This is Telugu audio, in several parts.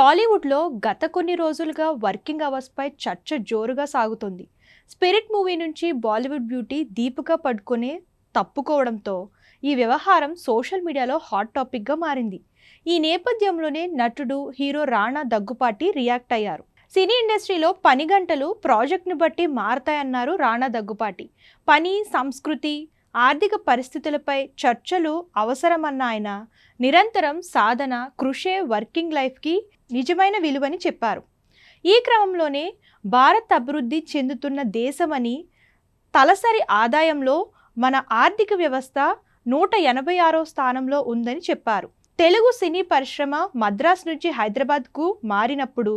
టాలీవుడ్లో గత కొన్ని రోజులుగా వర్కింగ్ అవర్స్పై చర్చ జోరుగా సాగుతుంది. స్పిరిట్ మూవీ నుంచి బాలీవుడ్ బ్యూటీ దీపికా పడుకొనే తప్పుకోవడంతో ఈ వ్యవహారం సోషల్ మీడియాలో హాట్ టాపిక్గా మారింది. ఈ నేపథ్యంలోనే నటుడు హీరో రాణా దగ్గుపాటి రియాక్ట్ అయ్యారు. సినీ ఇండస్ట్రీలో పని గంటలు ప్రాజెక్ట్ను బట్టి మారతాయన్నారు రాణా దగ్గుపాటి. పని, సంస్కృతి, ఆర్థిక పరిస్థితులపై చర్చలు అవసరమన్న ఆయన నిరంతరం సాధన, కృషే వర్కింగ్ లైఫ్కి నిజమైన విలువని చెప్పారు. ఈ క్రమంలోనే భారత్ అభివృద్ధి చెందుతున్న దేశమని, తలసరి ఆదాయంలో మన ఆర్థిక వ్యవస్థ 186వ స్థానంలో ఉందని చెప్పారు. తెలుగు సినీ పరిశ్రమ మద్రాస్ నుంచి హైదరాబాద్కు మారినప్పుడు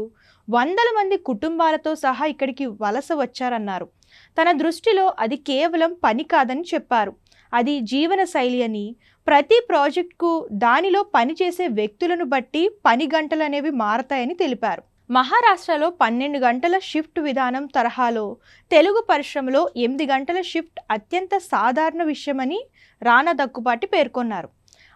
వందల మంది కుటుంబాలతో సహా ఇక్కడికి వలస వచ్చారన్నారు. తన దృష్టిలో అది కేవలం పని కాదని చెప్పారు. అది జీవన శైలి అని, ప్రతి ప్రాజెక్టుకు దానిలో పనిచేసే వ్యక్తులను బట్టి పని గంటలు అనేవి మారతాయని తెలిపారు. మహారాష్ట్రలో 12 గంటల షిఫ్ట్ విధానం తరహాలో తెలుగు పరిశ్రమలో 8 గంటల షిఫ్ట్ అత్యంత సాధారణ విషయమని రాణా దగ్గుపాటి పేర్కొన్నారు.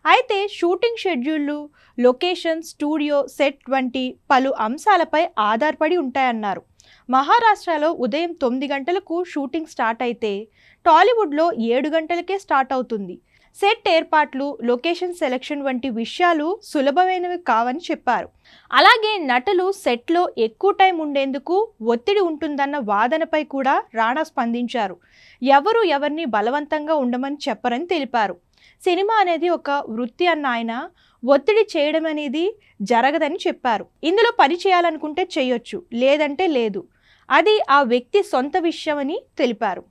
అయితే షూటింగ్ షెడ్యూళ్లు, లొకేషన్, స్టూడియో, సెట్ వంటి పలు అంశాలపై ఆధారపడి ఉంటాయన్నారు. మహారాష్ట్రలో ఉదయం 9 గంటలకు షూటింగ్ స్టార్ట్ అయితే టాలీవుడ్లో 7 గంటలకే స్టార్ట్ అవుతుంది. సెట్ ఏర్పాట్లు, లొకేషన్ సెలెక్షన్ వంటి విషయాలు సులభమైనవి కావని చెప్పారు. అలాగే నటులు సెట్లో ఎక్కువ టైం ఉండేందుకు ఒత్తిడి ఉంటుందన్న వాదనపై కూడా రాణా స్పందించారు. ఎవరు ఎవరిని బలవంతంగా ఉండమని చెప్పరని తెలిపారు. సినిమా అనేది ఒక వృత్తి అన్న ఆయన ఒత్తిడి చేయడం అనేది జరగదని చెప్పారు. ఇందులో పని చేయాలనుకుంటే చేయొచ్చు, లేదంటే లేదు. అది ఆ వ్యక్తి సొంత విషయం అని తెలిపారు.